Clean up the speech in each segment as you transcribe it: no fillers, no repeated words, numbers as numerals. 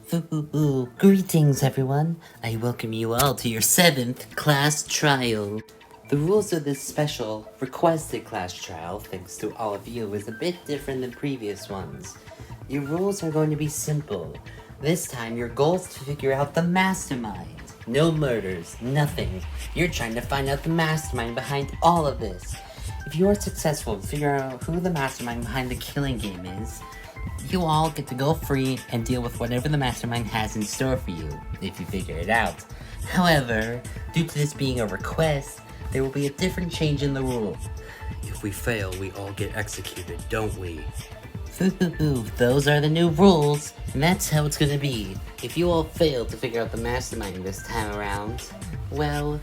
Greetings everyone, I welcome you all to your 7th class trial. The rules of this special, requested class trial, thanks to all of you, is a bit different than previous ones. Your rules are going to be simple. This time your goal is to figure out the mastermind. No murders, nothing. You're trying to find out the mastermind behind all of this. If you are successful in figuring out who the mastermind behind the killing game is, you all get to go free and deal with whatever the mastermind has in store for you, if you figure it out. However, due to this being a request, there will be a different change in the rules. If we fail, we all get executed, don't we? Those are the new rules, and that's how it's gonna be. If you all fail to figure out the mastermind this time around, well,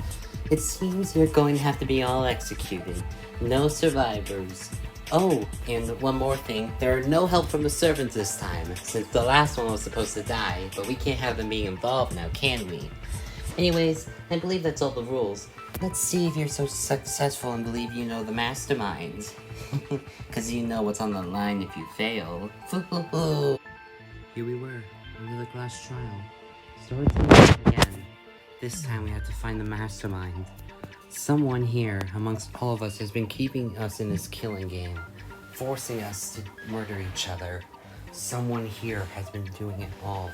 it seems you're going to have to be all executed. No survivors. Oh, and one more thing, there are no help from the servants this time, since the last one was supposed to die, but we can't have them being involved now, can we? Anyways, I believe that's all the rules. Let's see if you're so successful and believe you know the mastermind. Cause you know what's on the line if you fail. Here we were, another class trial. Story again. This time we have to find the mastermind. Someone here, amongst all of us, has been keeping us in this killing game, forcing us to murder each other. Someone here has been doing it all.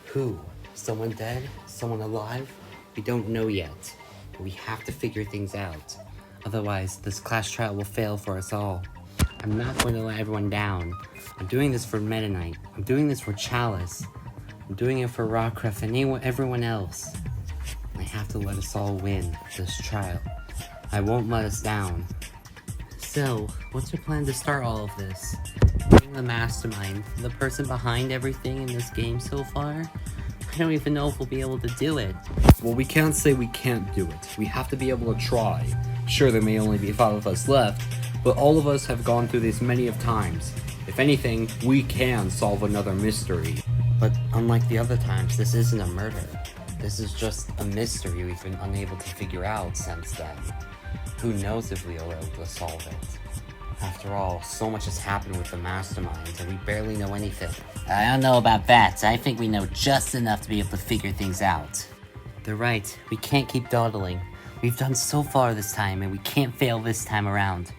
Who? Someone dead? Someone alive? We don't know yet, but we have to figure things out. Otherwise, this class trial will fail for us all. I'm not going to let everyone down. I'm doing this for Meta Knight. I'm doing this for Chalice. I'm doing it for Rockcraft and everyone else. I have to let us all win this trial. I won't let us down. So, what's your plan to start all of this? Being the mastermind, the person behind everything in this game so far? I don't even know if we'll be able to do it. Well, we can't say we can't do it. We have to be able to try. Sure, there may only be 5 of us left, but all of us have gone through this many of times. If anything, we can solve another mystery. But unlike the other times, this isn't a murder. This is just a mystery we've been unable to figure out since then. Who knows if we'll be able to solve it? After all, so much has happened with the masterminds, and we barely know anything. I don't know about that. I think we know just enough to be able to figure things out. They're right. We can't keep dawdling. We've done so far this time, and we can't fail this time around.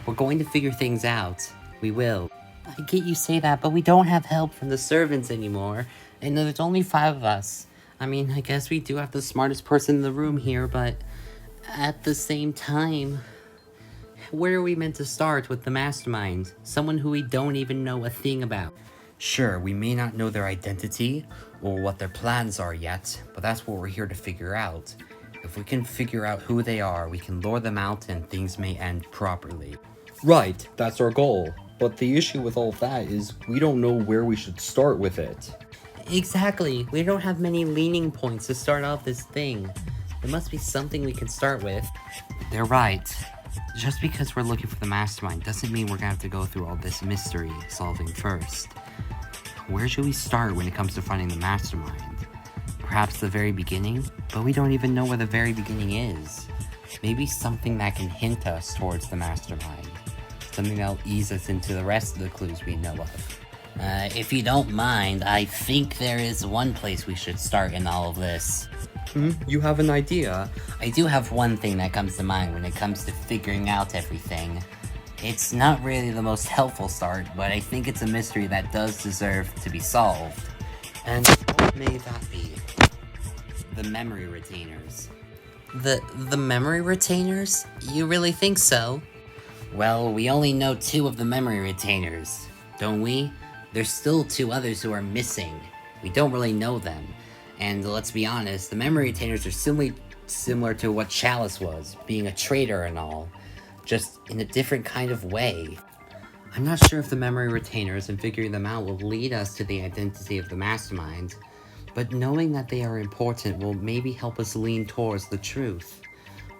We're going to figure things out. We will. I get you say that, but we don't have help from the servants anymore, and there's only 5 of us. I mean, I guess we do have the smartest person in the room here, but at the same time, where are we meant to start with the mastermind? Someone who we don't even know a thing about. Sure, we may not know their identity or what their plans are yet, but that's what we're here to figure out. If we can figure out who they are, we can lure them out and things may end properly. Right, that's our goal. But the issue with all of that is we don't know where we should start with it. Exactly. We don't have many leaning points to start off this thing. There must be something we can start with. They're right. Just because we're looking for the mastermind doesn't mean we're gonna have to go through all this mystery solving first. Where should we start when it comes to finding the mastermind? Perhaps the very beginning? But we don't even know where the very beginning is. Maybe something that can hint us towards the mastermind. Something that'll ease us into the rest of the clues we know of. If you don't mind, I think there is one place we should start in all of this. You have an idea? I do have one thing that comes to mind when it comes to figuring out everything. It's not really the most helpful start, but I think it's a mystery that does deserve to be solved. And what may that be? The memory retainers. The memory retainers? You really think so? Well, we only know 2 of the memory retainers, don't we? There's still 2 others who are missing. We don't really know them. And let's be honest, the memory retainers are similar to what Chalice was, being a traitor and all, just in a different kind of way. I'm not sure if the memory retainers and figuring them out will lead us to the identity of the mastermind, but knowing that they are important will maybe help us lean towards the truth.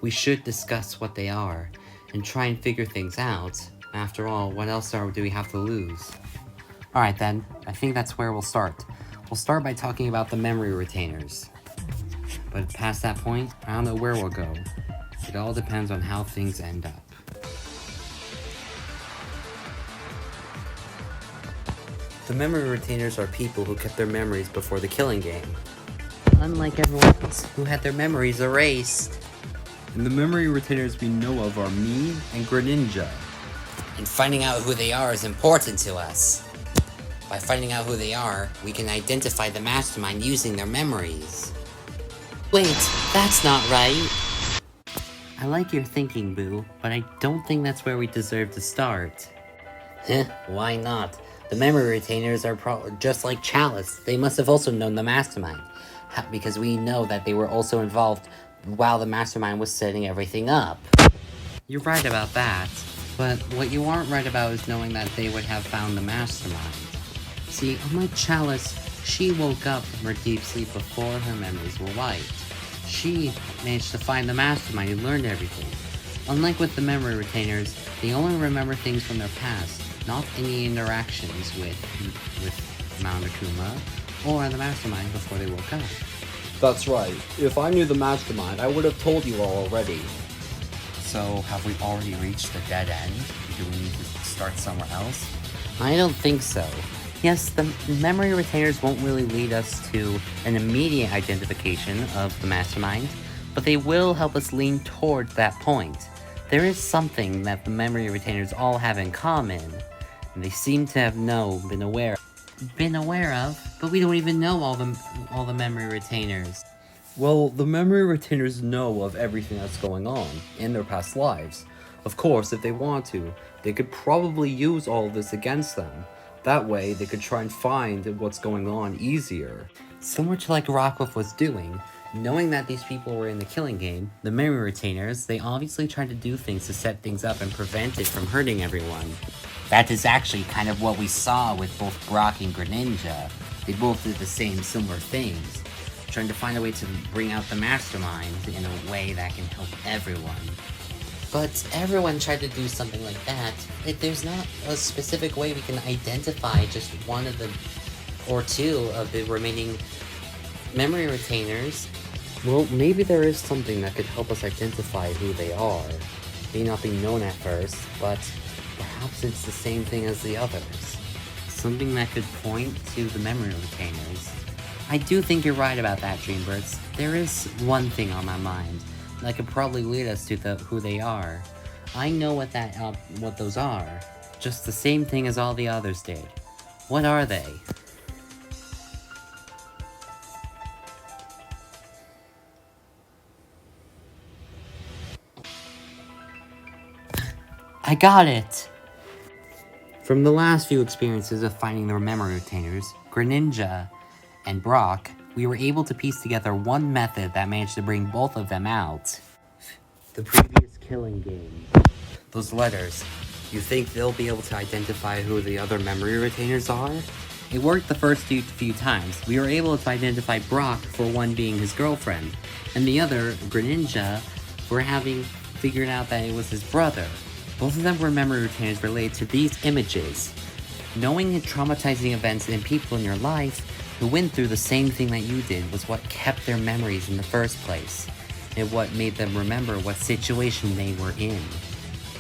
We should discuss what they are, and try and figure things out. After all, what else do we have to lose? Alright then, I think that's where we'll start. We'll start by talking about the memory retainers. But past that point, I don't know where we'll go. It all depends on how things end up. The memory retainers are people who kept their memories before the killing game, unlike everyone else who had their memories erased. And the memory retainers we know of are me and Greninja. And finding out who they are is important to us. By finding out who they are, we can identify the mastermind using their memories. Wait, that's not right. I like your thinking, Boo, but I don't think that's where we deserve to start. Why not? The memory retainers are just like Chalice. They must have also known the mastermind. Because we know that they were also involved while the mastermind was setting everything up. You're right about that, but what you aren't right about is knowing that they would have found the mastermind. See, unlike Chalice, she woke up from her deep sleep before her memories were wiped. She managed to find the mastermind who learned everything. Unlike with the memory retainers, they only remember things from their past, not any interactions with Monokuma or the mastermind before they woke up. That's right. If I knew the mastermind, I would have told you all already. So, have we already reached the dead end? Do we need to start somewhere else? I don't think so. Yes, the memory retainers won't really lead us to an immediate identification of the mastermind, but they will help us lean towards that point. There is something that the memory retainers all have in common, and they seem to have been aware of, but we don't even know all the memory retainers. Well, the memory retainers know of everything that's going on in their past lives. Of course, if they want to, they could probably use all of this against them. That way, they could try and find what's going on easier. So much like Rockwolf was doing, knowing that these people were in the killing game, the memory retainers, they obviously tried to do things to set things up and prevent it from hurting everyone. That is actually kind of what we saw with both Brock and Greninja. They both did the same similar things, trying to find a way to bring out the mastermind in a way that can help everyone. But everyone tried to do something like that. There's not a specific way we can identify just one of the, or two of the remaining memory retainers. Well, maybe there is something that could help us identify who they are. May not be known at first, but perhaps it's the same thing as the others. Something that could point to the memory retainers. I do think you're right about that, Dreambirds. There is one thing on my mind that could probably lead us to who they are. I know what those are. Just the same thing as all the others did. What are they? I got it! From the last few experiences of finding the memory retainers, Greninja and Brock, we were able to piece together one method that managed to bring both of them out. The previous killing game. Those letters, you think they'll be able to identify who the other memory retainers are? It worked the first few times. We were able to identify Brock for one being his girlfriend, and the other, Greninja, for having figured out that it was his brother. Both of them were memory retainers related to these images. Knowing traumatizing events and people in your life who went through the same thing that you did was what kept their memories in the first place, and what made them remember what situation they were in.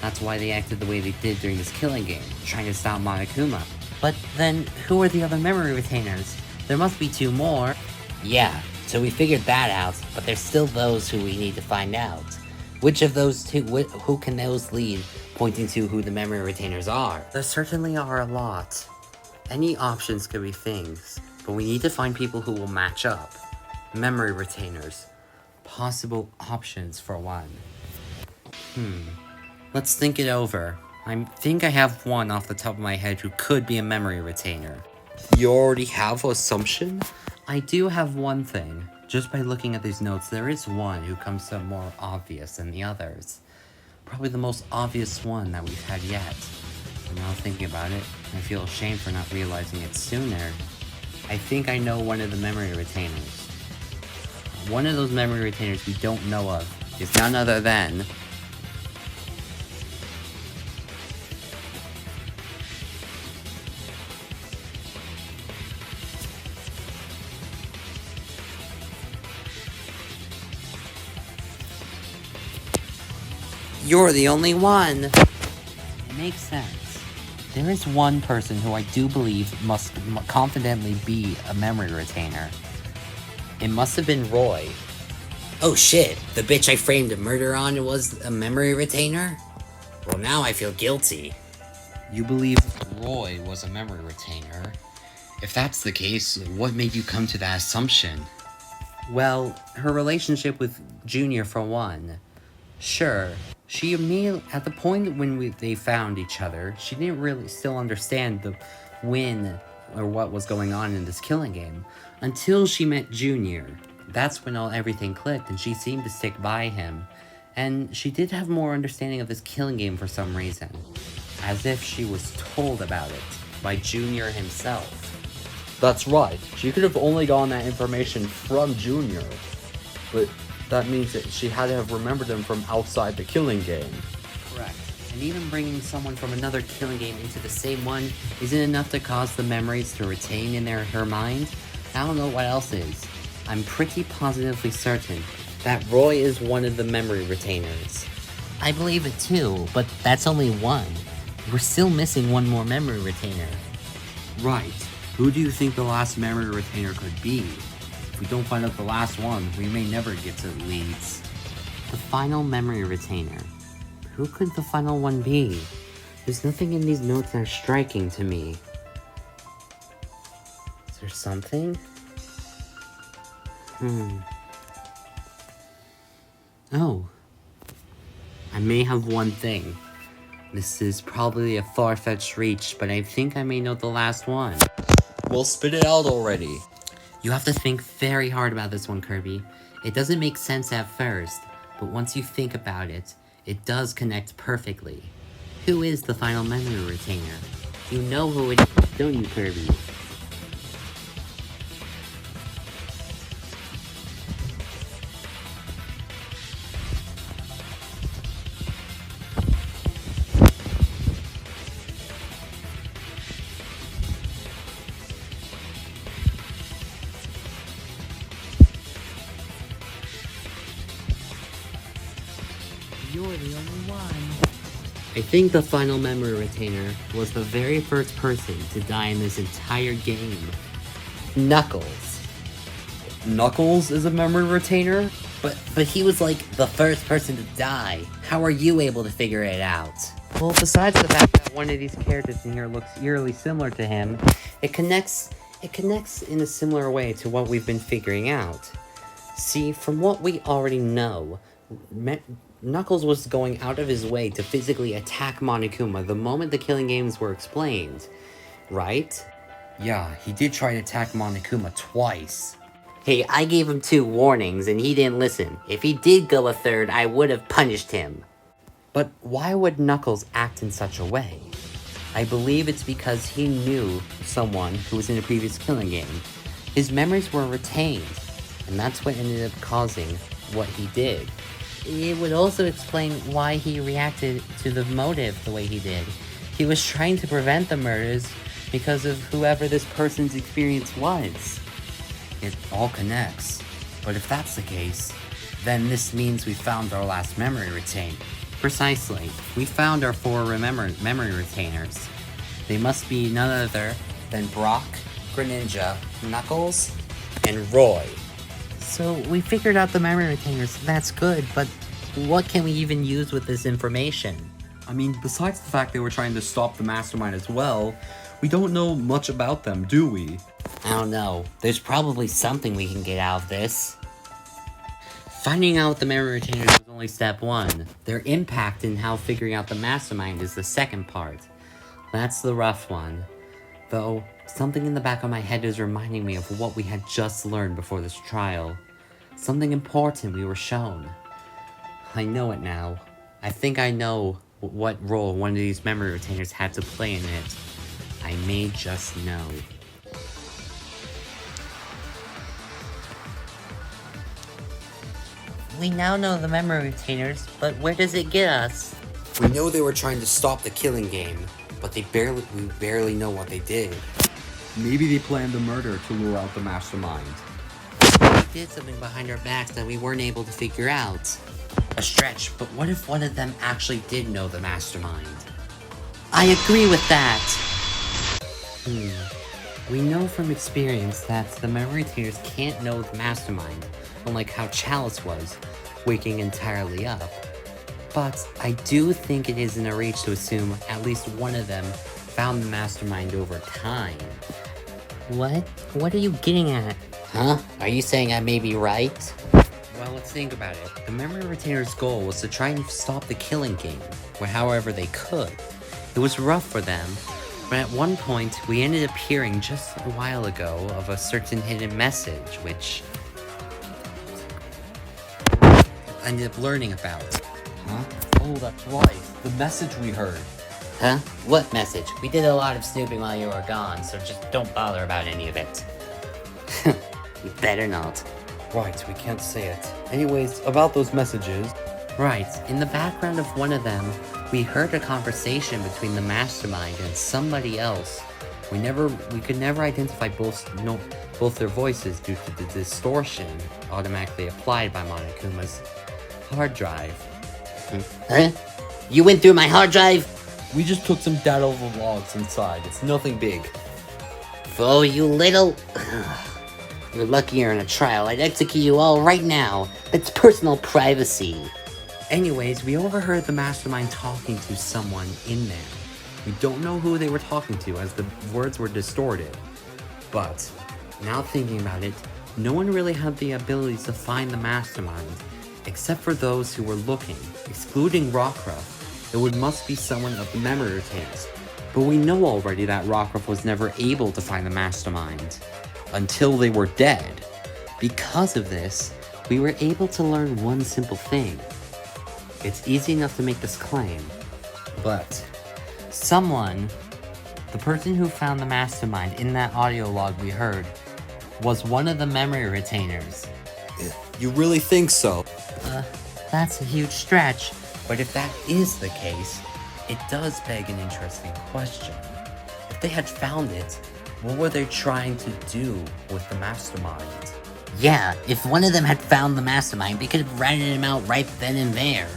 That's why they acted the way they did during this killing game, trying to stop Monokuma. But then, who are the other memory retainers? There must be two more. Yeah, so we figured that out, but there's still those who we need to find out. Which of those two, who can those lead, pointing to who the memory retainers are? There certainly are a lot. Any options could be things, but we need to find people who will match up. Memory retainers. Possible options for one. Let's think it over. I think I have one off the top of my head who could be a memory retainer. You already have an assumption? I do have one thing. Just by looking at these notes, there is one who comes up more obvious than the others. Probably the most obvious one that we've had yet. And now thinking about it, I feel ashamed for not realizing it sooner. I think I know one of the memory retainers. One of those memory retainers we don't know of is none other than... You're the only one! It makes sense. There is one person who I do believe must confidently be a memory retainer. It must have been Roy. Oh shit, the bitch I framed a murder on was a memory retainer? Well, now I feel guilty. You believe Roy was a memory retainer? If that's the case, what made you come to that assumption? Well, her relationship with Junior for one. Sure, she immediately, at the point when they found each other, she didn't really still understand the when or what was going on in this killing game until she met Junior. That's when everything clicked and she seemed to stick by him. And she did have more understanding of this killing game for some reason. As if she was told about it by Junior himself. That's right. She could have only gotten that information from Junior. But that means that she had to have remembered them from outside the killing game. Correct. And even bringing someone from another killing game into the same one isn't enough to cause the memories to retain in her mind. I don't know what else is. I'm pretty positively certain that Roy is one of the memory retainers. I believe it too, but that's only one. We're still missing one more memory retainer. Right. Who do you think the last memory retainer could be? If we don't find out the last one, we may never get to leads. The final memory retainer. Who could the final one be? There's nothing in these notes that are striking to me. Is there something? Oh. I may have one thing. This is probably a far-fetched reach, but I think I may know the last one. Well, spit it out already. You have to think very hard about this one, Kirby. It doesn't make sense at first, but once you think about it, it does connect perfectly. Who is the final memory retainer? You know who it is, don't you, Kirby? You're the only one. I think the final memory retainer was the very first person to die in this entire game. Knuckles. Knuckles is a memory retainer? But he was like the first person to die. How are you able to figure it out? Well, besides the fact that one of these characters in here looks eerily similar to him, it connects in a similar way to what we've been figuring out. See, from what we already know, Knuckles was going out of his way to physically attack Monokuma the moment the killing games were explained, right? Yeah, he did try to attack Monokuma twice. Hey, I gave him 2 warnings and he didn't listen. If he did go a third, I would have punished him. But why would Knuckles act in such a way? I believe it's because he knew someone who was in a previous killing game. His memories were retained, and that's what ended up causing what he did. It would also explain why he reacted to the motive the way he did. He was trying to prevent the murders because of whoever this person's experience was. It all connects. But if that's the case, then this means we found our last memory retainer. Precisely. We found our 4 memory retainers. They must be none other than Brock, Greninja, Knuckles, and Roy. So we figured out the memory retainers. That's good, but what can we even use with this information? I mean, besides the fact they were trying to stop the Mastermind as well, we don't know much about them, do we? I don't know. There's probably something we can get out of this. Finding out the memory retainers is only step 1. Their impact in how figuring out the Mastermind is the second part. That's the rough one. Though, something in the back of my head is reminding me of what we had just learned before this trial. Something important we were shown. I know it now. I think I know what role one of these memory retainers had to play in it. I may just know. We now know the memory retainers, but where does it get us? We know they were trying to stop the killing game, but we barely know what they did. Maybe they planned a murder to lure out the Mastermind. They did something behind our backs that we weren't able to figure out. A stretch, but what if one of them actually did know the Mastermind? I agree with that! We know from experience that the memory retainers can't know the mastermind, unlike how Chalice was, waking entirely up. But I do think it is in a reach to assume at least one of them found the mastermind over time. What? What are you getting at? Huh? Are you saying I may be right? Well, let's think about it. The memory retainer's goal was to try and stop the killing game, however they could. It was rough for them, but at one point, we ended up hearing just a while ago of a certain hidden message, which I ended up learning about. Huh? Oh, that's right. The message we heard. Huh? What message? We did a lot of snooping while you were gone, so just don't bother about any of it. You better not. Right, we can't say it. Anyways, about those messages. Right, in the background of one of them, we heard a conversation between the mastermind and somebody else. We could never identify both their voices due to the distortion automatically applied by Monokuma's hard drive. Huh? You went through my hard drive? We just took some data of the logs inside. It's nothing big. Oh, you little... You're lucky you're in a trial. I'd execute you all right now. It's personal privacy. Anyways, we overheard the mastermind talking to someone in there. We don't know who they were talking to as the words were distorted. But, now thinking about it, no one really had the ability to find the mastermind, except for those who were looking, excluding Rockruff. It must be someone of the memory retainers. But we know already that Rockruff was never able to find the mastermind until they were dead. Because of this, we were able to learn one simple thing. It's easy enough to make this claim, but someone, the person who found the mastermind in that audio log we heard, was one of the memory retainers. You really think so? That's a huge stretch, but if that is the case, it does beg an interesting question. If they had found it, what were they trying to do with the mastermind? Yeah, if one of them had found the mastermind, we could have ratted him out right then and there.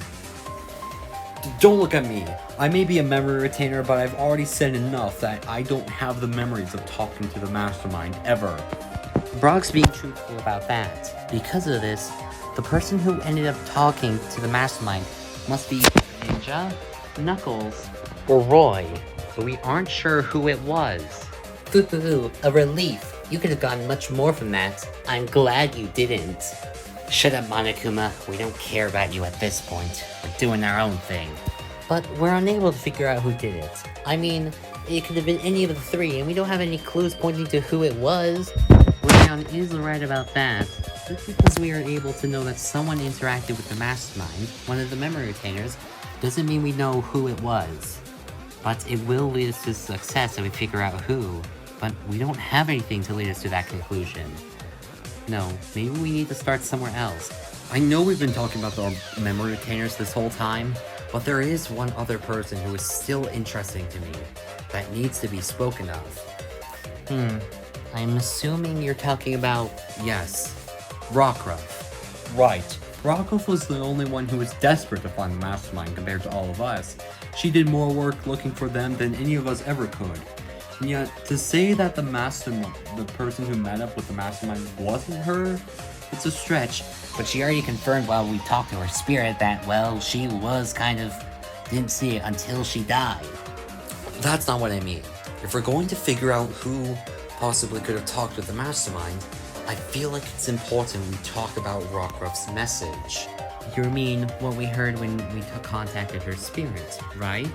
Don't look at me. I may be a memory retainer, but I've already said enough that I don't have the memories of talking to the mastermind ever. Brock's being truthful about that. Because of this, the person who ended up talking to the mastermind must be Ninja, Knuckles, or Roy, but we aren't sure who it was. Boo-boo-boo, a relief. You could have gotten much more from that. I'm glad you didn't. Shut up, Monokuma. We don't care about you at this point. We're doing our own thing. But we're unable to figure out who did it. I mean, it could have been any of the three, and we don't have any clues pointing to who it was. Leon is right about that. Just because we are able to know that someone interacted with the mastermind, one of the memory retainers, doesn't mean we know who it was. But it will lead us to success if we figure out who. But we don't have anything to lead us to that conclusion. No, maybe we need to start somewhere else. I know we've been talking about the memory retainers this whole time, but there is one other person who is still interesting to me that needs to be spoken of. I'm assuming you're talking about... Yes, Rockruff. Right. Rockruff was the only one who was desperate to find the mastermind compared to all of us. She did more work looking for them than any of us ever could. And yet, to say that the person who met up with the mastermind wasn't her, it's a stretch. But she already confirmed while we talked to her spirit that, well, she was kind of... didn't see it until she died. That's not what I mean. If we're going to figure out who possibly could have talked with the mastermind, I feel like it's important we talk about Rockruff's message. You mean what we heard when we contacted her spirit, right?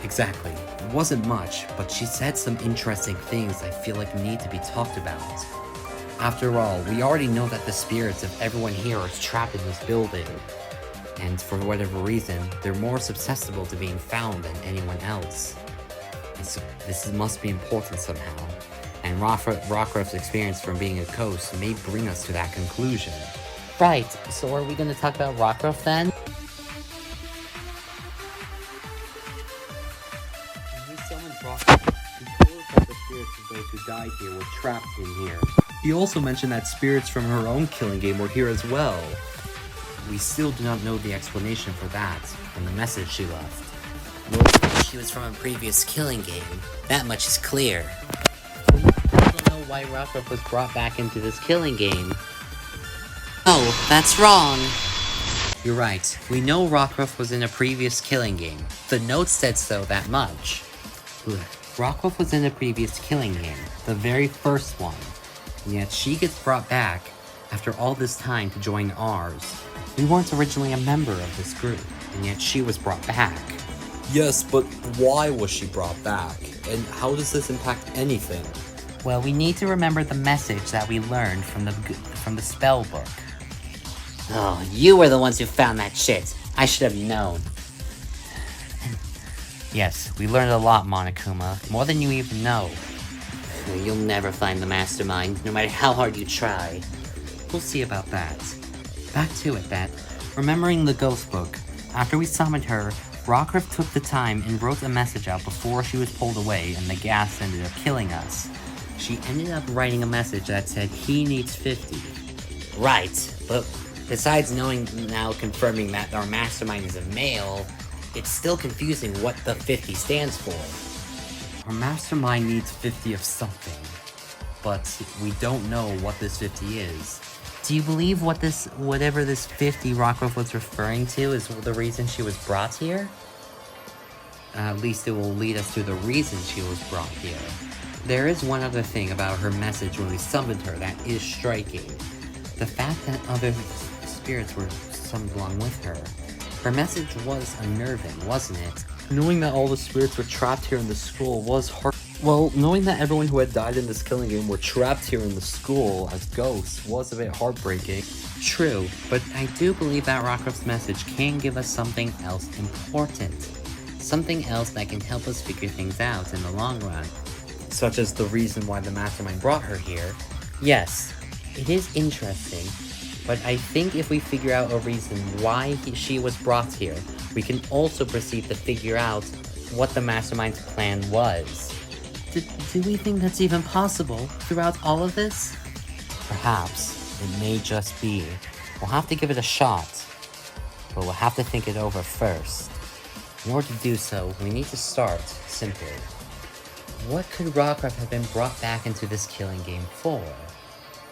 Exactly. It wasn't much, but she said some interesting things I feel like need to be talked about. After all, we already know that the spirits of everyone here are trapped in this building. And for whatever reason, they're more susceptible to being found than anyone else. This must be important somehow. And Rockruff's experience from being a ghost may bring us to that conclusion. Right, so are we going to talk about Rockruff then? When we summoned Rockruff, he told us that the spirits of those who died here were trapped in here. He also mentioned that spirits from her own killing game were here as well. We still do not know the explanation for that, and the message she left. Nor she was from a previous killing game. That much is clear. We still don't know why Rockruff was brought back into this killing game. Oh, that's wrong. You're right. We know Rockruff was in a previous killing game. The note said so that much. Rockruff was in a previous killing game, the very first one. And yet she gets brought back after all this time to join ours. We weren't originally a member of this group, and yet she was brought back. Yes, but why was she brought back? And how does this impact anything? Well, we need to remember the message that we learned from the spell book. Oh, you were the ones who found that shit. I should have known. Yes, we learned a lot, Monokuma. More than you even know. You'll never find the Mastermind, no matter how hard you try. We'll see about that. Back to it, that. Remembering the ghost book. After we summoned her, Rockruff took the time and wrote a message out before she was pulled away and the gas ended up killing us. She ended up writing a message that said he needs 50. Right, but besides confirming that our Mastermind is a male, it's still confusing what the 50 stands for. Our Mastermind needs 50 of something, but we don't know what this 50 is. Do you believe whatever this 50 Rockruff was referring to is the reason she was brought here? At least it will lead us to the reason she was brought here. There is one other thing about her message when we summoned her that is striking. The fact that other spirits were summoned along with her. Her message was unnerving, wasn't it? Knowing that all the spirits were trapped here in the school was hard. Well, knowing that everyone who had died in this killing game were trapped here in the school as ghosts was a bit heartbreaking. True, but I do believe that Rockruff's message can give us something else important. Something else that can help us figure things out in the long run. Such as the reason why the Mastermind brought her here. Yes, it is interesting, but I think if we figure out a reason why she was brought here, we can also proceed to figure out what the Mastermind's plan was. Do we think that's even possible throughout all of this? Perhaps. It may just be. We'll have to give it a shot, but we'll have to think it over first. In order to do so, we need to start simply. What could Rockruff have been brought back into this killing game for?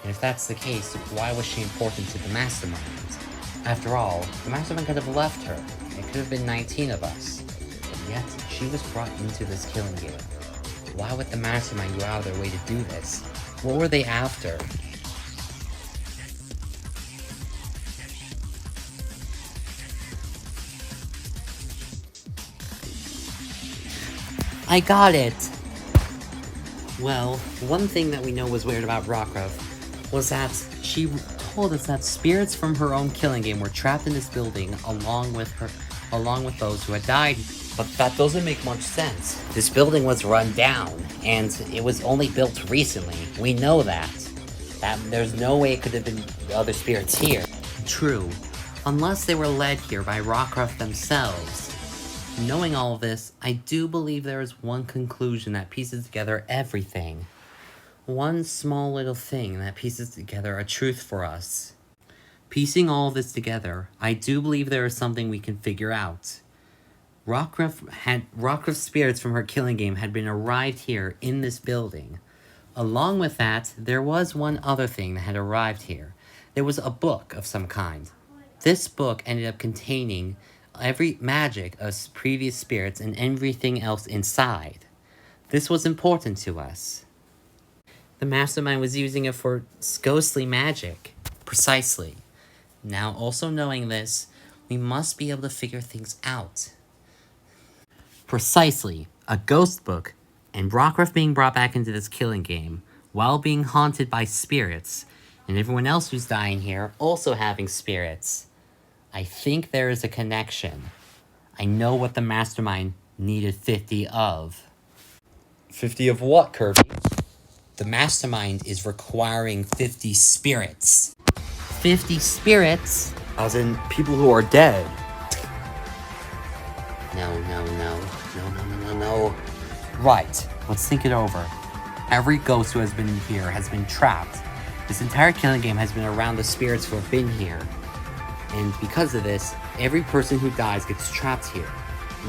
And if that's the case, why was she important to the Mastermind? After all, the Mastermind could have left her. It could have been 19 of us. But yet, she was brought into this killing game. Why would the Mastermind go out of their way to do this? What were they after? I got it! Well, one thing that we know was weird about Rockruff was that she told us that spirits from her own killing game were trapped in this building along with those who had died. But that doesn't make much sense. This building was run down, and it was only built recently. We know that. There's no way it could have been other spirits here. True, unless they were led here by Rockruff themselves. Knowing all of this, I do believe there is one conclusion that pieces together everything. One small little thing that pieces together a truth for us. Piecing all this together, I do believe there is something we can figure out. Rockruff's spirits from her killing game had been arrived here in this building. Along with that, there was one other thing that had arrived here. There was a book of some kind. This book ended up containing every magic of previous spirits and everything else inside. This was important to us. The Mastermind was using it for ghostly magic. Precisely. Now, also knowing this, we must be able to figure things out. Precisely. A ghost book, and Rockruff being brought back into this killing game, while being haunted by spirits, and everyone else who's dying here also having spirits. I think there is a connection. I know what the Mastermind needed 50 of. 50 of what, Kirby? The Mastermind is requiring 50 spirits. 50 spirits? As in, people who are dead. No. Right, let's think it over. Every ghost who has been here has been trapped. This entire killing game has been around the spirits who have been here. And because of this, every person who dies gets trapped here.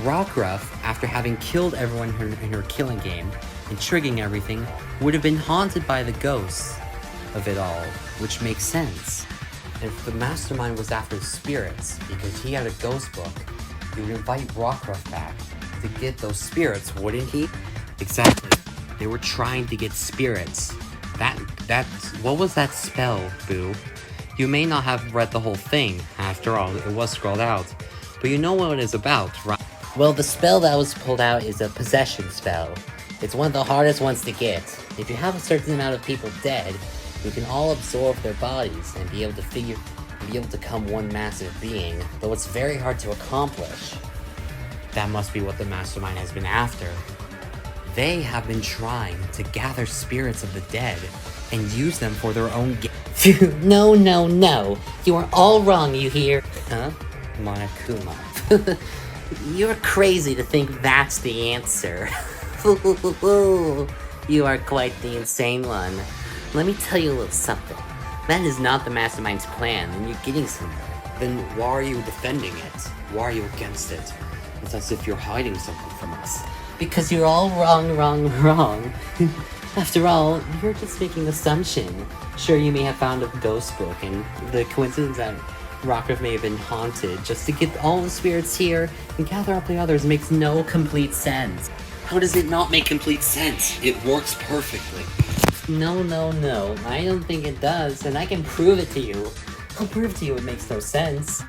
Rockruff, after having killed everyone in her killing game and triggering everything, would have been haunted by the ghosts of it all, which makes sense. If the Mastermind was after spirits, because he had a ghost book, he would invite Rockruff back to get those spirits, wouldn't he? Exactly. They were trying to get spirits. What was that spell, Boo? You may not have read the whole thing. After all, it was scrolled out. But you know what it is about, right? Well, the spell that was pulled out is a possession spell. It's one of the hardest ones to get. If you have a certain amount of people dead, you can all absorb their bodies and be able to become one massive being, though it's very hard to accomplish. That must be what the Mastermind has been after. They have been trying to gather spirits of the dead and use them for their own No. You are all wrong, you hear? Huh? Monokuma. You're crazy to think that's the answer. You are quite the insane one. Let me tell you a little something. That is not the Mastermind's plan, and you're getting somewhere. Then why are you defending it? Why are you against it? It's as if you're hiding something from us. Because you're all wrong. After all, you're just making an assumption. Sure, you may have found a ghost book, and the coincidence that Rockruff may have been haunted just to get all the spirits here and gather up the others makes no complete sense. How does it not make complete sense? It works perfectly. No. I don't think it does, and I can prove it to you. I'll prove to you it makes no sense.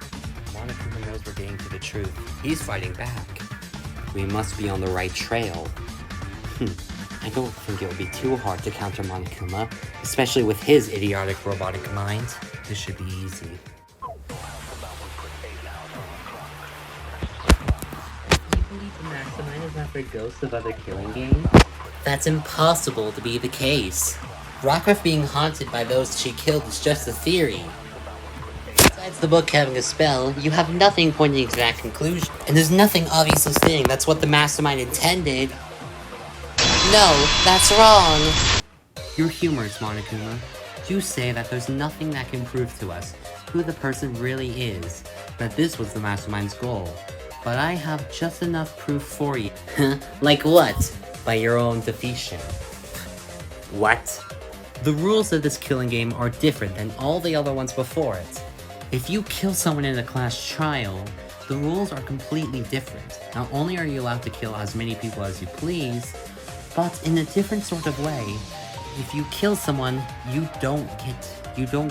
Monokuma knows we're getting to the truth. He's fighting back. We must be on the right trail. I don't think it would be too hard to counter Monokuma, especially with his idiotic robotic mind. This should be easy. You believe the Mastermind is after ghosts of other killing games? That's impossible to be the case. Rockruff being haunted by those she killed is just a theory. Besides the book having a spell, you have nothing pointing to that conclusion. And there's nothing obviously saying that's what the Mastermind intended. No, that's wrong! You're humorous, Monokuma. You say that there's nothing that can prove to us who the person really is, that this was the Mastermind's goal. But I have just enough proof for you. Like what? By your own defeation. What? The rules of this killing game are different than all the other ones before it. If you kill someone in a class trial, the rules are completely different. Not only are you allowed to kill as many people as you please, but in a different sort of way. If you kill someone, you don't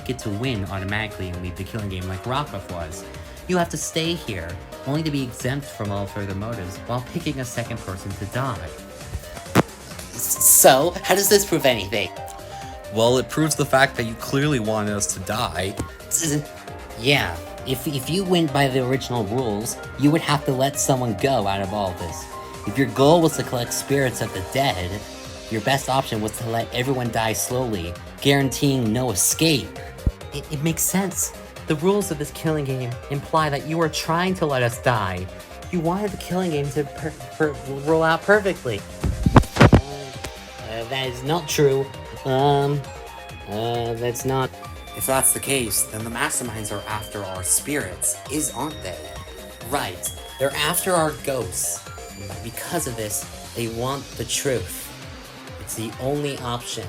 get to win automatically and leave the killing game like Rockruff was. You have to stay here, only to be exempt from all further motives while picking a second person to die. So, how does this prove anything? Well, it proves the fact that you clearly wanted us to die. Yeah, if you went by the original rules, you would have to let someone go out of all this. If your goal was to collect spirits of the dead, your best option was to let everyone die slowly, guaranteeing no escape. It makes sense. The rules of this killing game imply that you are trying to let us die. You wanted the killing game to roll out perfectly. That is not true. That's not... If that's the case, then the Masterminds are after our spirits, aren't they? Right, they're after our ghosts. And because of this, they want the truth. It's the only option.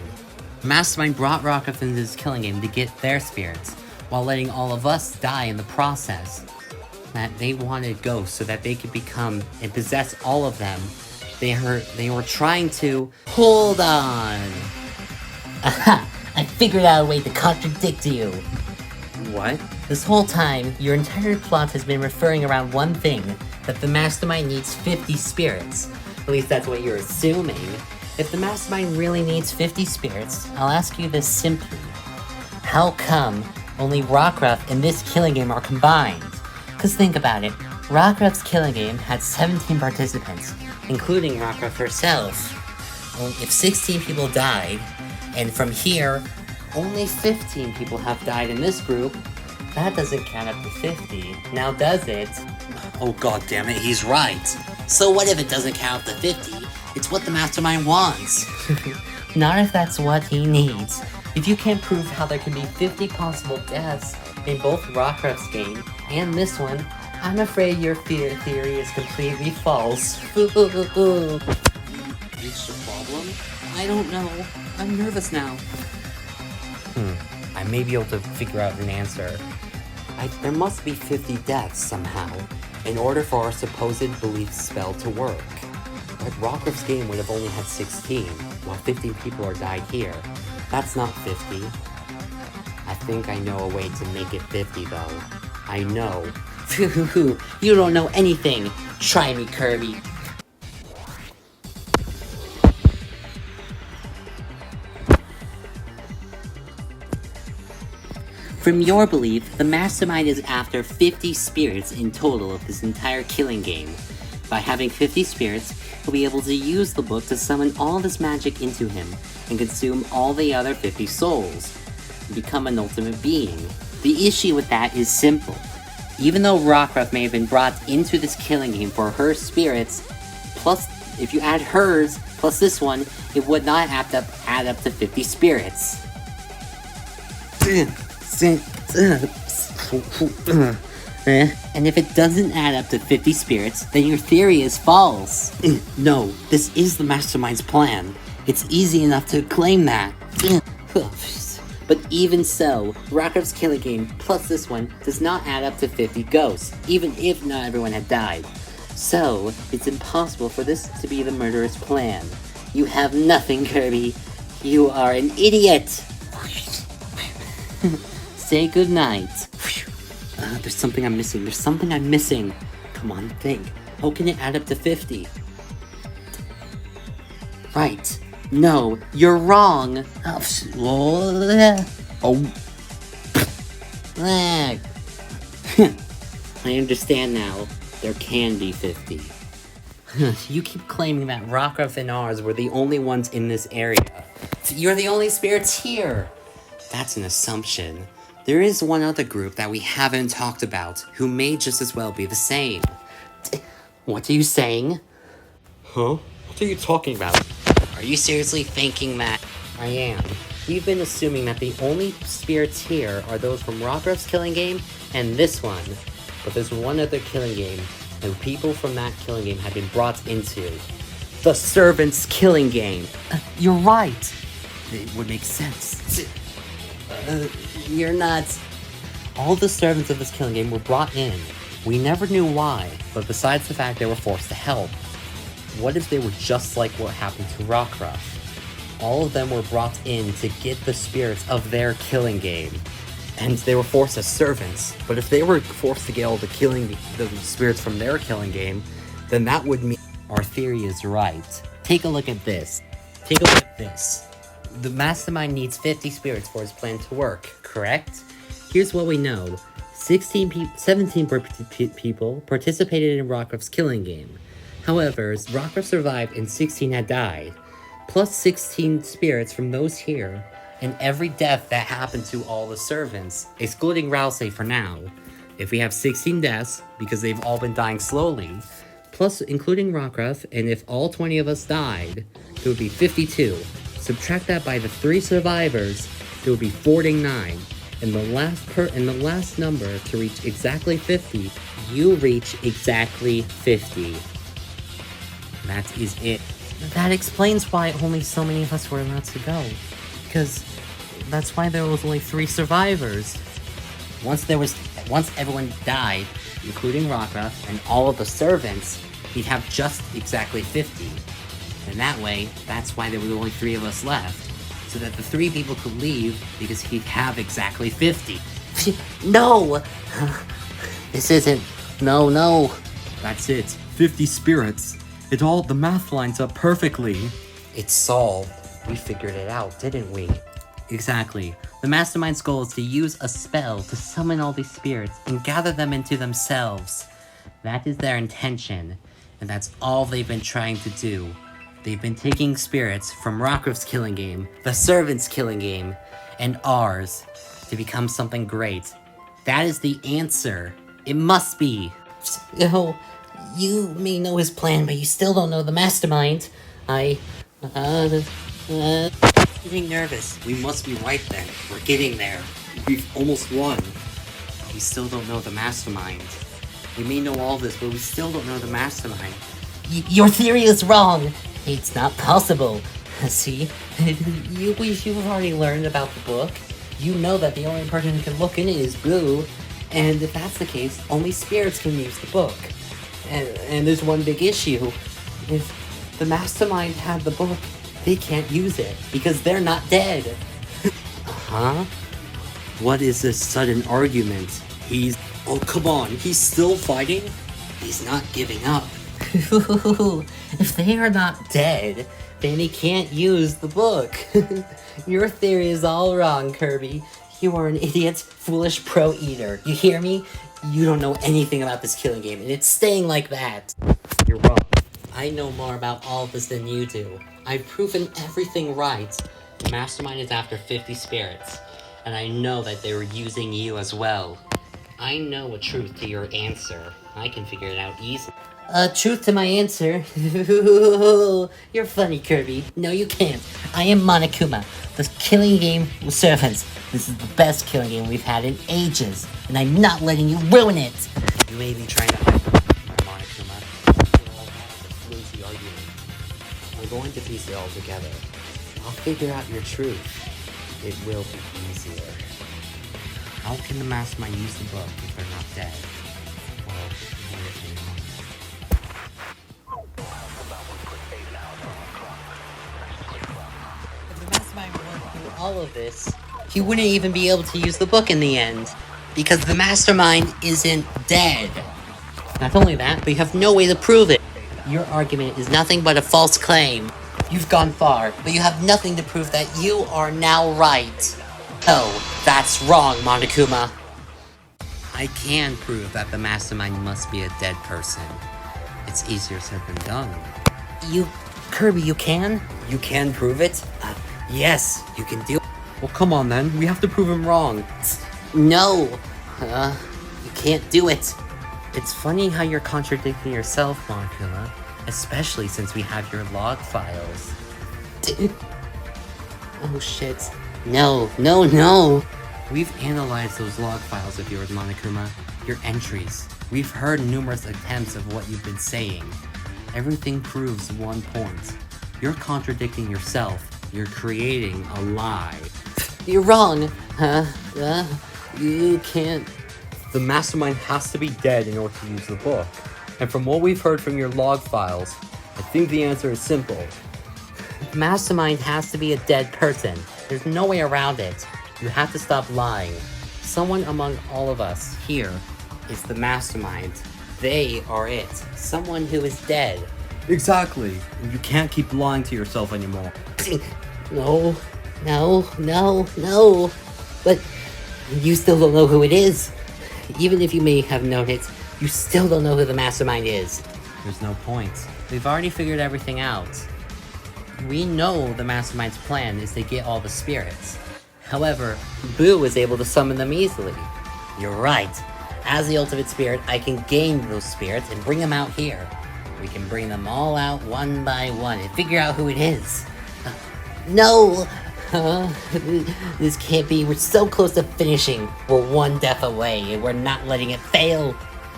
Mastermind brought Rockruff into this killing game to get their spirits, while letting all of us die in the process. That they wanted ghosts so that they could become and possess all of them. They were trying to... Hold on! Aha! I figured out a way to contradict you! What? This whole time, your entire plot has been referring around one thing, that the Mastermind needs 50 spirits. At least that's what you're assuming. If the Mastermind really needs 50 spirits, I'll ask you this simply. How come only Rockruff and this killing game are combined? Cause think about it, Rockruff's killing game had 17 participants, including Rockruff herself. Well, if 16 people died, and from here, only 15 people have died in this group, that doesn't count up to 50, now does it? Oh god damn it, he's right. So what if it doesn't count up to 50? It's what the Mastermind wants. Not if that's what he needs. If you can't prove how there can be 50 possible deaths in both Rockruff's game and this one, I'm afraid your theory is completely false. Reached a problem? I don't know. I'm nervous now. I may be able to figure out an answer. There must be 50 deaths somehow, in order for our supposed belief spell to work. But Rockruff's game would have only had 16, while 50 people are died here. That's not 50. I think I know a way to make it 50 though. I know. You don't know anything. Try me, Kirby. From your belief, the Mastermind is after 50 spirits in total of this entire killing game. By having 50 spirits, he'll be able to use the book to summon all this magic into him and consume all the other 50 souls, and become an ultimate being. The issue with that is simple. Even though Rockruff may have been brought into this killing game for her spirits, plus if you add hers plus this one, it would not have to add up to 50 spirits. And if it doesn't add up to 50 spirits, then your theory is false. No, this is the Mastermind's plan. It's easy enough to claim that. But even so, Rockruff's killing game plus this one does not add up to 50 ghosts, even if not everyone had died. So, it's impossible for this to be the Murderous plan. You have nothing, Kirby. You are an idiot! Say goodnight. There's something I'm missing. Come on, think. How can it add up to 50? Right. No, you're wrong. Oh, I understand now. There can be 50. You keep claiming that Rockruff and ours were the only ones in this area. You're the only spirits here. That's an assumption. There is one other group that we haven't talked about, who may just as well be the same. What are you saying? huh? What are you talking about? Are you seriously thinking that? I am. We've been assuming that the only spirits here are those from Rockruff's killing game and this one. But there's one other killing game, and people from that killing game have been brought into the Servants' killing game. You're right. It would make sense. You're nuts. All the servants of this killing game were brought in. We never knew why, but besides the fact they were forced to help, what if they were just like what happened to Rockruff? All of them were brought in to get the spirits of their killing game. And they were forced as servants. But if they were forced to get all the spirits from their killing game, then that would mean our theory is right. Take a look at this. The Mastermind needs 50 spirits for his plan to work, correct? Here's what we know. 17 people participated in Rockruff's killing game. However, Rockruff survived and 16 had died. Plus 16 spirits from those here, and every death that happened to all the servants, excluding Rousey for now. If we have 16 deaths, because they've all been dying slowly, plus including Rockruff, and if all 20 of us died, it would be 52. Subtract that by the 3 survivors, it would be 49. And the last number to reach exactly 50, you reach exactly 50. That is it. That explains why only so many of us were allowed to go. Because that's why there was only 3 survivors. Once everyone died, including Rockruff and all of the servants, he'd have just exactly 50. And that way, that's why there were only 3 of us left. So that the 3 people could leave, because he'd have exactly 50. No! This isn't... No. That's it. 50 spirits. The math lines up perfectly. It's solved. We figured it out, didn't we? Exactly. The Mastermind's goal is to use a spell to summon all these spirits and gather them into themselves. That is their intention, and that's all they've been trying to do. They've been taking spirits from Rockruff's killing game, the Servants' killing game, and ours, to become something great. That is the answer. It must be. Oh, you may know his plan, but you still don't know the Mastermind. I'm getting nervous. We must be right then. We're getting there. We've almost won. We still don't know the Mastermind. We may know all this, but we still don't know the mastermind. Your theory is wrong. It's not possible. See, you've already learned about the book. You know that the only person who can look in it is Boo. And if that's the case, only spirits can use the book. And there's one big issue. If the mastermind had the book, they can't use it because they're not dead. Huh? What is this sudden argument? Oh, come on, he's still fighting? He's not giving up. If they are not dead, then he can't use the book. Your theory is all wrong, Kirby. You are an idiot, foolish pro-eater. You hear me? You don't know anything about this killing game, and it's staying like that. You're wrong. I know more about all of this than you do. I've proven everything right. The mastermind is after 50 spirits, and I know that they were using you as well. I know a truth to your answer. I can figure it out easily. Truth to my answer? You're funny, Kirby. No, you can't. I am Monokuma, the killing game with servants. This is the best killing game we've had in ages, and I'm not letting you ruin it! You may be trying to hype my Monokuma. It's a flimsy argument. I'm going to piece it all together. I'll figure out your truth. It will be easier. How can the mastermind use the book if they're not dead? Well, what if they are? If the mastermind went through all of this, he wouldn't even be able to use the book in the end. Because the mastermind isn't dead. Not only that, but you have no way to prove it. Your argument is nothing but a false claim. You've gone far, but you have nothing to prove that you are now right. Oh, that's wrong, Monokuma. I can prove that the mastermind must be a dead person. It's easier said than done. Kirby, you can? You can prove it? Yes, you can do it. Well, come on then. We have to prove him wrong. No. You can't do it. It's funny how you're contradicting yourself, Monokuma. Especially since we have your log files. Oh shit. No. We've analyzed those log files of yours, Monokuma. Your entries. We've heard numerous attempts of what you've been saying. Everything proves one point. You're contradicting yourself. You're creating a lie. You're wrong. You can't. The mastermind has to be dead in order to use the book. And from what we've heard from your log files, I think the answer is simple. Mastermind has to be a dead person. There's no way around it. You have to stop lying. Someone among all of us here is the mastermind. They are it. Someone who is dead. Exactly. And you can't keep lying to yourself anymore. No. But you still don't know who it is. Even if you may have known it, you still don't know who the mastermind is. There's no point. We've already figured everything out. We know the mastermind's plan is to get all the spirits. However, Boo is able to summon them easily. You're right. As the ultimate spirit, I can gain those spirits and bring them out here. We can bring them all out one by one and figure out who it is. No! This can't be. We're so close to finishing. We're one death away, and we're not letting it fail.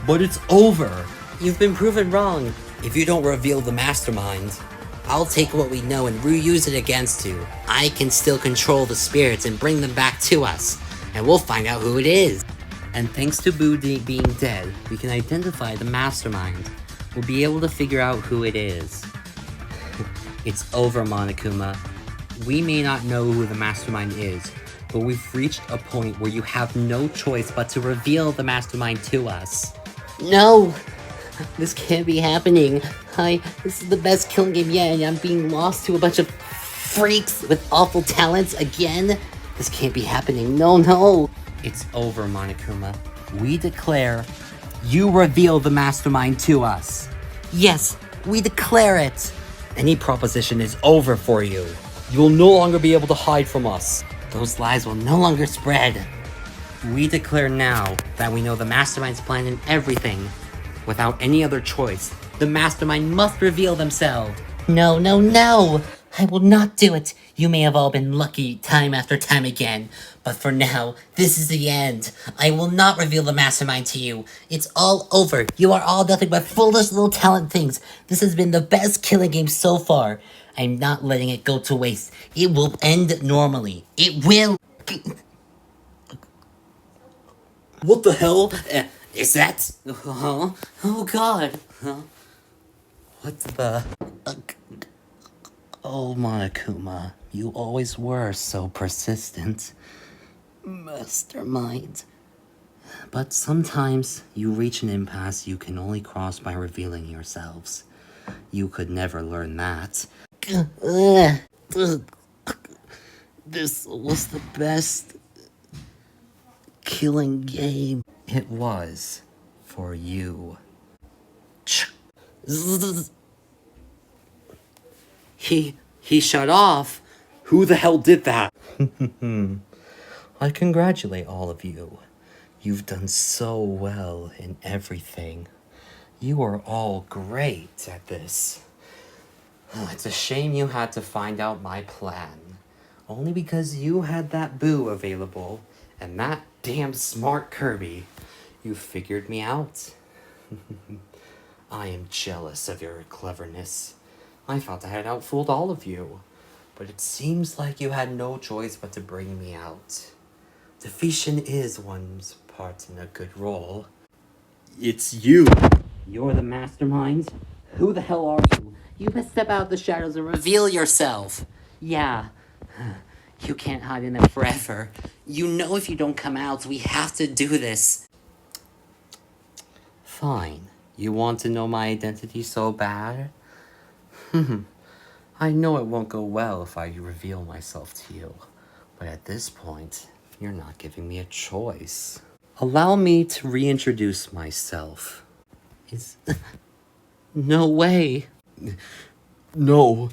But it's over. You've been proven wrong. If you don't reveal the mastermind, I'll take what we know and reuse it against you. I can still control the spirits and bring them back to us, and we'll find out who it is. And thanks to Boo being dead, we can identify the mastermind. We'll be able to figure out who it is. It's over, Monokuma. We may not know who the mastermind is, but we've reached a point where you have no choice but to reveal the mastermind to us. No! This can't be happening. This is the best killing game yet, and I'm being lost to a bunch of freaks with awful talents again? This can't be happening. No. It's over, Monokuma. We declare you reveal the mastermind to us. Yes, we declare it. Any proposition is over for you. You will no longer be able to hide from us. Those lies will no longer spread. We declare now that we know the mastermind's plan and everything. Without any other choice, the mastermind must reveal themselves. No. I will not do it. You may have all been lucky time after time again, but for now, this is the end. I will not reveal the mastermind to you. It's all over. You are all nothing but foolish little talent things. This has been the best killing game so far. I'm not letting it go to waste. It will end normally. It will. What the hell? Is that? Huh? Oh God. Huh? What the? Oh, Monokuma, you always were so persistent. Mastermind. But sometimes you reach an impasse you can only cross by revealing yourselves. You could never learn that. This was the best killing game. It was. For you. He shut off. Who the hell did that? I congratulate all of you. You've done so well in everything. You are all great at this. It's a shame you had to find out my plan. Only because you had that boo available and that damn smart Kirby. You figured me out. I am jealous of your cleverness. I thought I had outfooled all of you. But it seems like you had no choice but to bring me out. Defeation is one's part in a good role. It's you. You're the mastermind? Who the hell are you? You must step out of the shadows and reveal yourself. Yeah. You can't hide in them forever. You know if you don't come out, we have to do this. Fine. You want to know my identity so bad? I know it won't go well if I reveal myself to you. But at this point, you're not giving me a choice. Allow me to reintroduce myself. No way. No.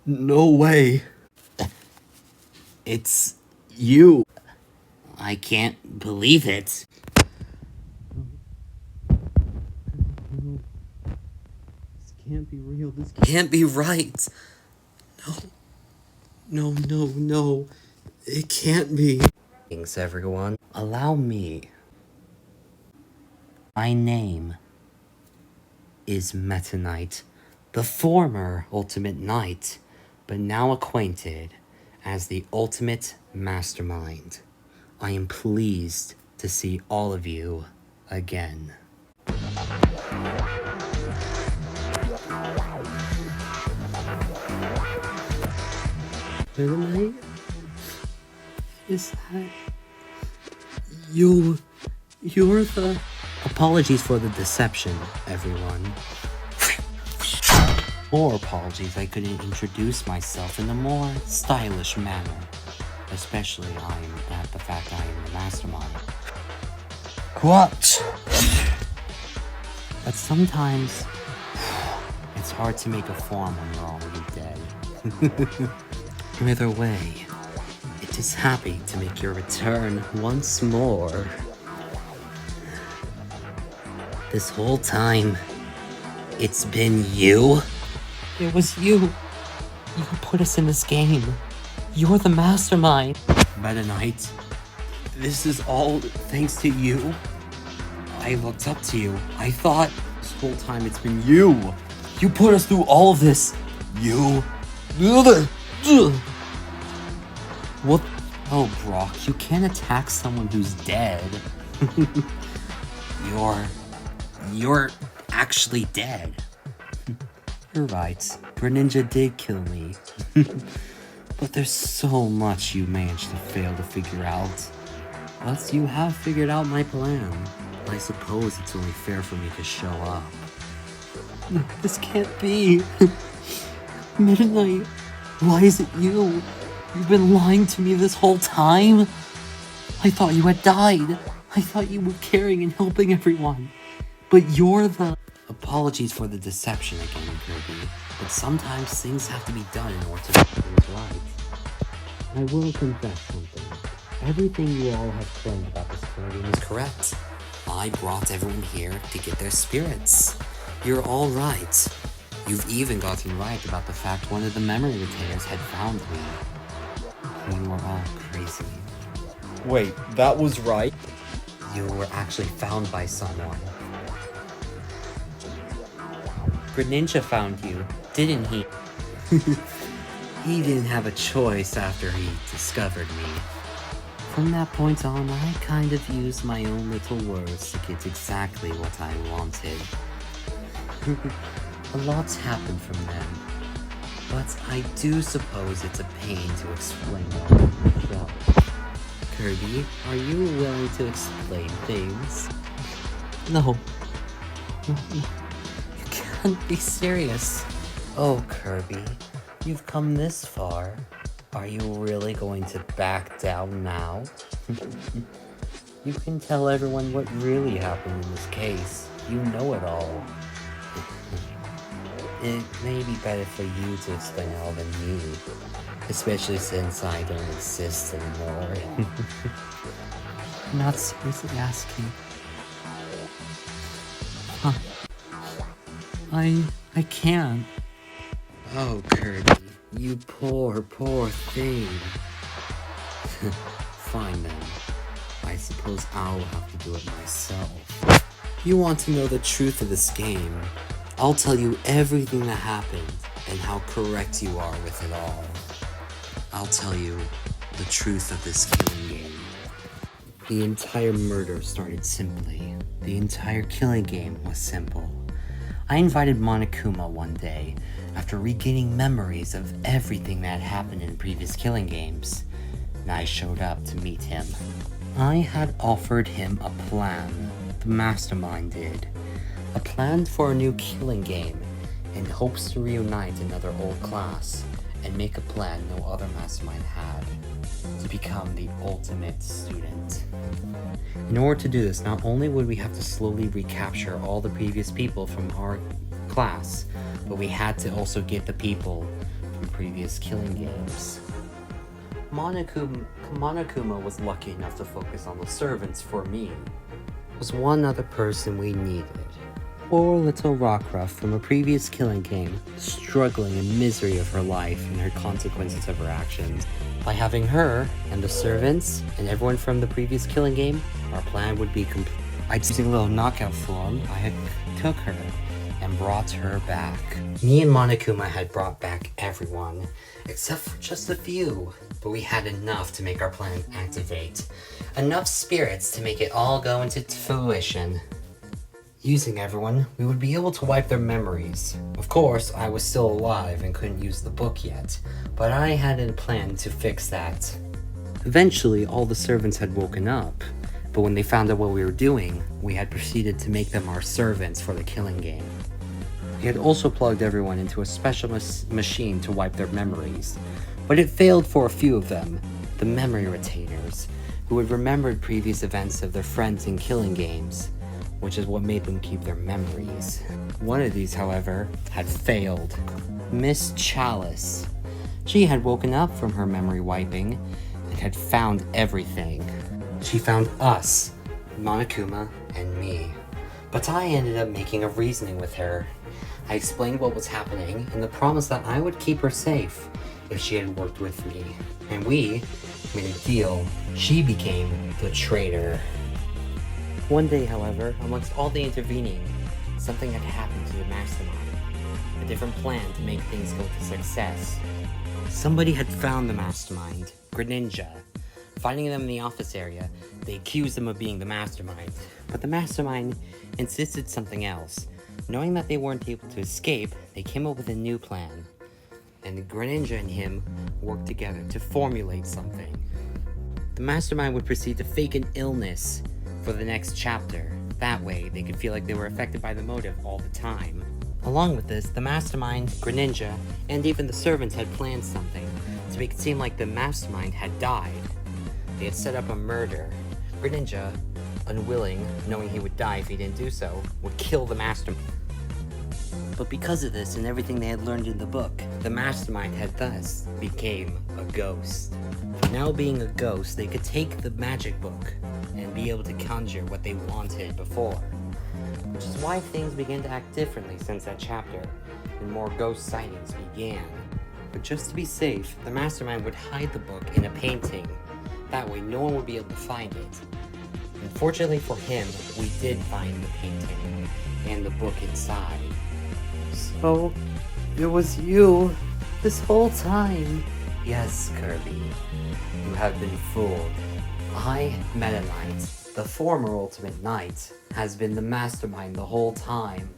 No way. It's you. I can't believe it. This can't be real. This can't be right. No. It can't be. Thanks, everyone. Allow me. My name is Meta Knight, the former Ultimate Knight, but now acquainted as the Ultimate Mastermind. I am pleased to see all of you again. Really? Is that... You're the... Apologies for the deception, everyone. More apologies I couldn't introduce myself in a more stylish manner. Especially at the fact I am the mastermind. What? But sometimes it's hard to make a form when you're already dead. Either way, it is happy to make your return once more. This whole time, it's been you? It was you. You put us in this game. You're the mastermind. Meta Knight, this is all thanks to you. I looked up to you. I thought this whole time it's been you. You put us through all of this. You. What? Oh, Brock, you can't attack someone who's dead. You're actually dead. You're right. Greninja did kill me. But there's so much you managed to fail to figure out. Plus, you have figured out my plan. I suppose it's only fair for me to show up. This can't be. Meta Knight, why is it you? You've been lying to me this whole time? I thought you had died. I thought you were caring and helping everyone. But you're the... Apologies for the deception again, Kirby. But sometimes things have to be done in order to make things right. I will confess something. Everything you all have claimed about this game is correct. I brought everyone here to get their spirits. You're all right. You've even gotten right about the fact one of the memory retainers had found me. You were all crazy. Wait, that was right? You were actually found by someone. Greninja found you, didn't he? He didn't have a choice after he discovered me. From that point on, I kind of used my own little words to get exactly what I wanted. A lot's happened from then, but I do suppose it's a pain to explain all myself. Kirby, are you willing to explain things? No. You can't be serious. Oh, Kirby, you've come this far. Are you really going to back down now? You can tell everyone what really happened in this case. You know it all. It may be better for you to explain it all than me, especially since I don't exist anymore. I'm not seriously asking. I can't. Oh, Kirby, you poor thing. Fine then. I suppose I'll have to do it myself. You want to know the truth of this game? I'll tell you everything that happened and how correct you are with it all. I'll tell you the truth of this killing game. The entire murder started simply. The entire killing game was simple. I invited Monokuma one day after regaining memories of everything that happened in previous killing games, and I showed up to meet him. I had offered him a plan, the Mastermind did. A plan for a new killing game in hopes to reunite another old class and make a plan no other Mastermind had, to become the ultimate student. In order to do this, not only would we have to slowly recapture all the previous people from our class, but we had to also get the people from previous killing games. Monokuma was lucky enough to focus on the servants for me. There was one other person we needed. Poor little Rockruff from a previous killing game, struggling in misery of her life and her consequences of her actions. By having her, and the servants, and everyone from the previous killing game, our plan would be complete. Using a little knockout form, I had took her and brought her back. Me and Monokuma had brought back everyone, except for just a few. But we had enough to make our plan activate. Enough spirits to make it all go into fruition. Using everyone, we would be able to wipe their memories. Of course, I was still alive and couldn't use the book yet, but I had a plan to fix that. Eventually, all the servants had woken up, but when they found out what we were doing, we had proceeded to make them our servants for the killing game. We had also plugged everyone into a special machine to wipe their memories, but it failed for a few of them, the memory retainers, who had remembered previous events of their friends in killing games, which is what made them keep their memories. One of these, however, had failed. Miss Chalice. She had woken up from her memory wiping and had found everything. She found us, Monokuma, and me. But I ended up making a reasoning with her. I explained what was happening and the promise that I would keep her safe if she had worked with me. And we made a deal. She became the traitor. One day, however, amongst all the intervening, something had happened to the Mastermind. A different plan to make things go to success. Somebody had found the Mastermind, Greninja. Finding them in the office area, they accused them of being the Mastermind. But the Mastermind insisted something else. Knowing that they weren't able to escape, they came up with a new plan. And the Greninja and him worked together to formulate something. The Mastermind would proceed to fake an illness for the next chapter. That way, they could feel like they were affected by the motive all the time. Along with this, the Mastermind, Greninja, and even the servants had planned something to make it seem like the Mastermind had died. They had set up a murder. Greninja, unwilling, knowing he would die if he didn't do so, would kill the Mastermind. But because of this and everything they had learned in the book, the Mastermind had thus became a ghost. Now being a ghost, they could take the magic book and be able to conjure what they wanted before. which is why things began to act differently since that chapter, and more ghost sightings began. But just to be safe, the Mastermind would hide the book in a painting. That way no one would be able to find it. Unfortunately for him, we did find the painting and the book inside. So, it was you this whole time. Yes, Kirby, you have been fooled. I, Meta Knight, the former Ultimate Knight, has been the Mastermind the whole time.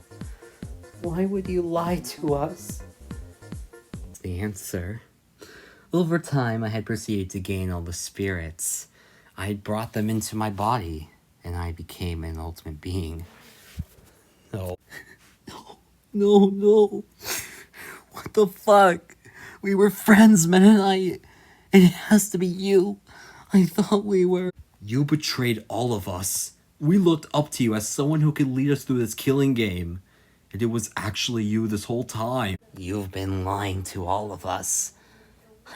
Why would you lie to us? The answer. Over time, I had proceeded to gain all the spirits. I had brought them into my body, and I became an ultimate being. No. No. What the fuck? We were friends, man, and it has to be you. I thought we were. You betrayed all of us. We looked up to you as someone who could lead us through this killing game. And it was actually you this whole time. You've been lying to all of us.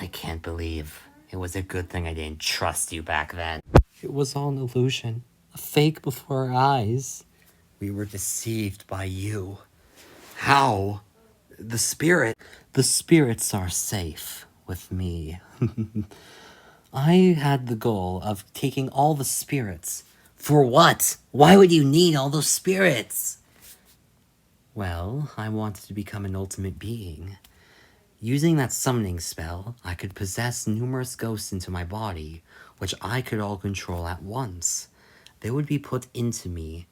I can't believe it was a good thing I didn't trust you back then. It was all an illusion. A fake before our eyes. We were deceived by you. How? The spirits are safe with me. I had the goal of taking all the spirits. For what? Why would you need all those spirits? Well, I wanted to become an ultimate being. Using that summoning spell, I could possess numerous ghosts into my body, which I could all control at once. They would be put into me.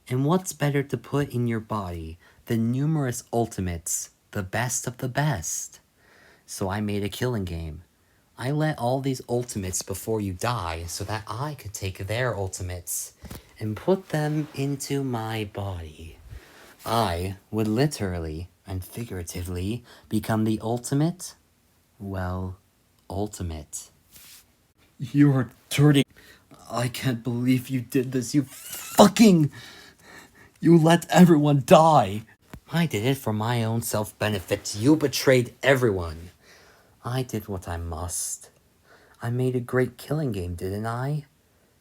And what's better to put in your body than numerous ultimates, the best of the best? So I made a killing game. I let all these ultimates before you die so that I could take their ultimates and put them into my body. I would literally and figuratively become the ultimate, ultimate. You're dirty. I can't believe you did this. You let everyone die. I did it for my own self-benefit. You betrayed everyone. I did what I must. I made a great killing game, didn't I?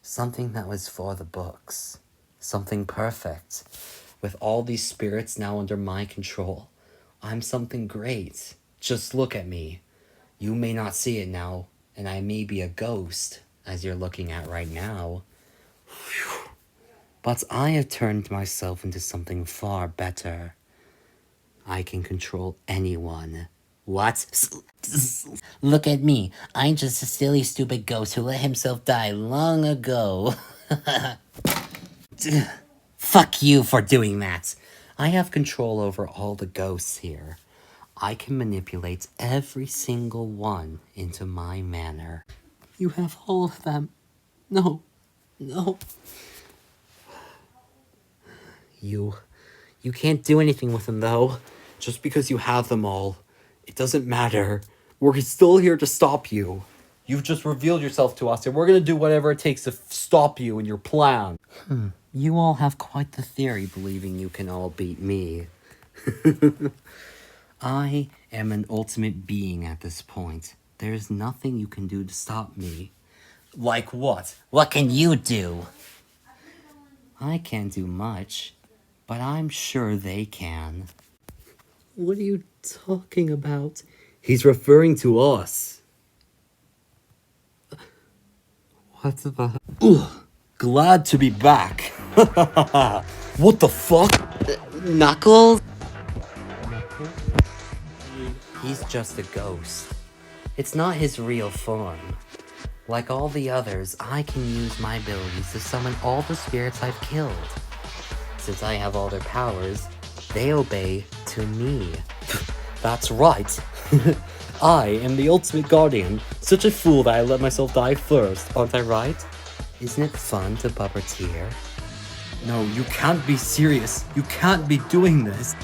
Something that was for the books. Something perfect. With all these spirits now under my control, I'm something great. Just look at me. You may not see it now, and I may be a ghost, as you're looking at right now. Whew. But I have turned myself into something far better. I can control anyone. What? Look at me. I'm just a silly, stupid ghost who let himself die long ago. Fuck you for doing that. I have control over all the ghosts here. I can manipulate every single one into my manner. You have all of them. No. You can't do anything with them, though. Just because you have them all, it doesn't matter. We're still here to stop you. You've just revealed yourself to us, and we're gonna do whatever it takes to stop you in your plan. You all have quite the theory believing you can all beat me. I am an ultimate being at this point. There's nothing you can do to stop me. Like what? What can you do? I can't do much, but I'm sure they can. What are you talking about? He's referring to us. What the... Glad to be back. What the fuck? Knuckles? He's just a ghost. It's not his real form. Like all the others, I can use my abilities to summon all the spirits I've killed. Since I have all their powers, they obey to me. That's right. I am the ultimate guardian. Such a fool that I let myself die first, aren't I right? Isn't it fun to puppeteer? No, you can't be serious. You can't be doing this.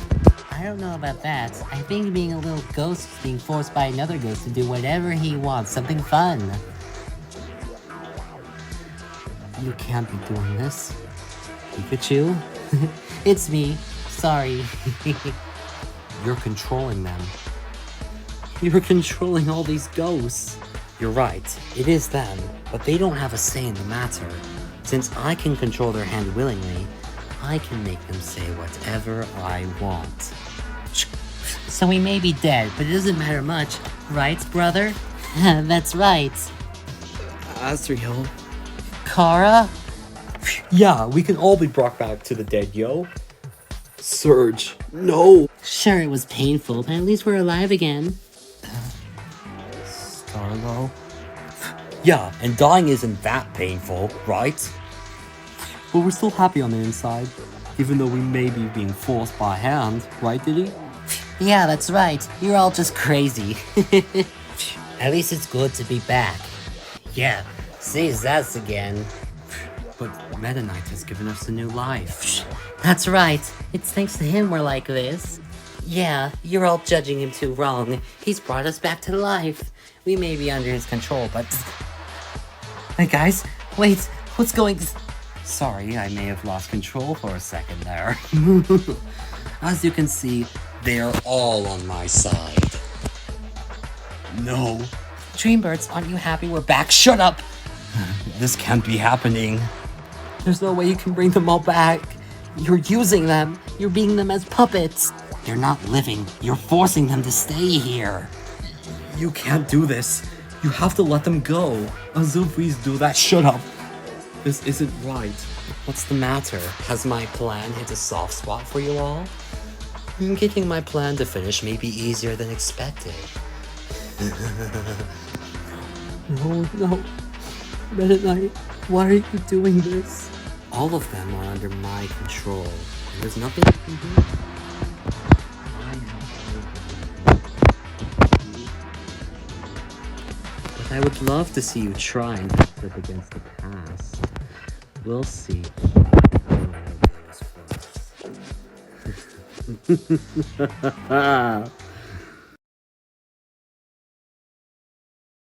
I don't know about that. I think being a little ghost is being forced by another ghost to do whatever he wants. Something fun. You can't be doing this. Pikachu? It's me. Sorry. You're controlling them. You're controlling all these ghosts. You're right, it is them, but they don't have a say in the matter. Since I can control their hand willingly, I can make them say whatever I want. So we may be dead, but it doesn't matter much, right, brother? That's right. Asriel. Kara? Yeah, we can all be brought back to the dead, yo. Surge, no! Sure, it was painful, but at least we're alive again. Starlo? Yeah, and dying isn't that painful, right? But we're still happy on the inside, even though we may be being forced by hand, right, Diddy? Yeah, that's right. You're all just crazy. At least it's good to be back. Yeah, sees us again. But Meta Knight has given us a new life. That's right. It's thanks to him we're like this. Yeah, you're all judging him too wrong. He's brought us back to life. We may be under his control, but... Hey guys, wait, what's going... Sorry, I may have lost control for a second there. As you can see, they are all on my side. No. Dreambirds, aren't you happy we're back? Shut up! This can't be happening. There's no way you can bring them all back. You're using them. You're being them as puppets. They're not living. You're forcing them to stay here. You can't do this. You have to let them go. Azufis do that. Shut up. This isn't right. What's the matter? Has my plan hit a soft spot for you all? Getting my plan to finish may be easier than expected. No. Meta Knight, why are you doing this? All of them are under my control, and there's nothing you can do. But I would love to see you try and flip against the past. We'll see. How long it goes for us.